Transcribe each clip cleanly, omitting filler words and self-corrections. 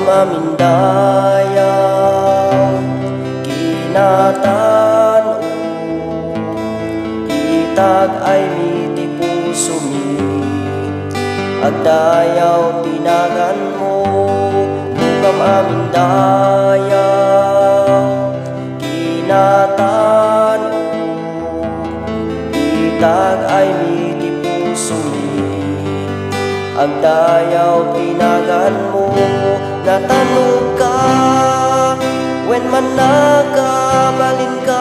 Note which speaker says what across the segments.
Speaker 1: mamindayaw kinatan-o itag ay miti puso mi agdayaw tinagan mo bukam amindayaw kinatan-o itag ay miti puso mi agdayaw tinagan mo natanong ka when man nakabalin ka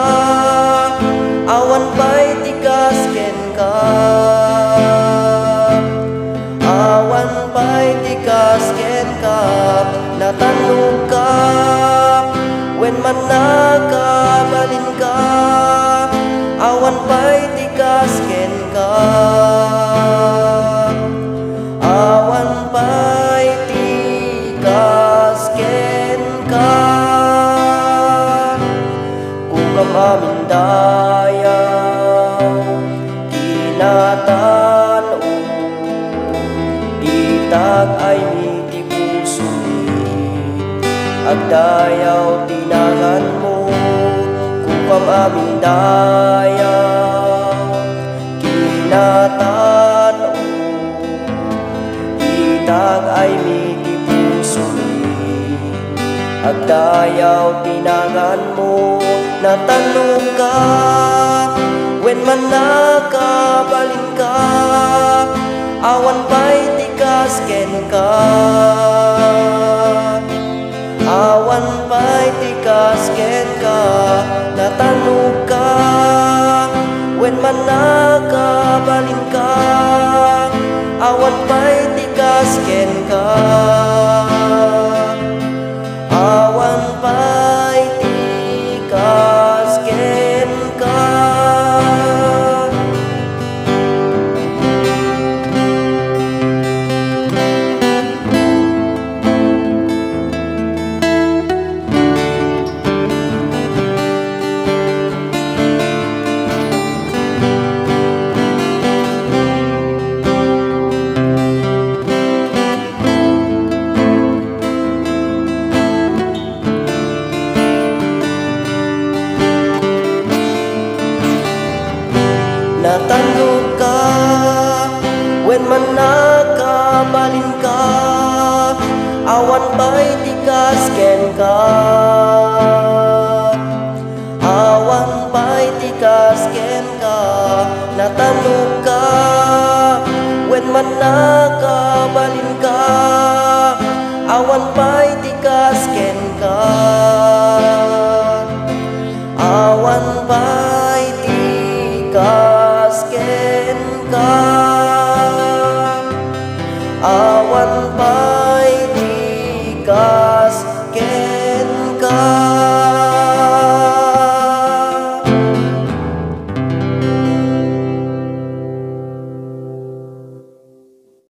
Speaker 1: awan pa'y tikasken ka awan pa'y tikasken ka natanong ka when man nakabalin ka awan pa'y tikasken ka awan pa'y tikasken ka kukam amindayaw kinatan-o itag ay miti puso mi agdayaw tinagan mo kukam amindayaw kinatan-o itag ay miti puso mi agdayaw tinagan mo natanong ka when man nakabalin ka awan pa'y tikasken ka awan pa'y tikasken ka natanong ka when man nakabalin ka awan pa'y tikasken ka awan pa'y tikasken ka natanong ka when man nakabalin ka awan pa'y tikasken ka awan pa'y tikasken ka natanong ka when man nakabalin ka awan pa'y tikasken ka awan pa'y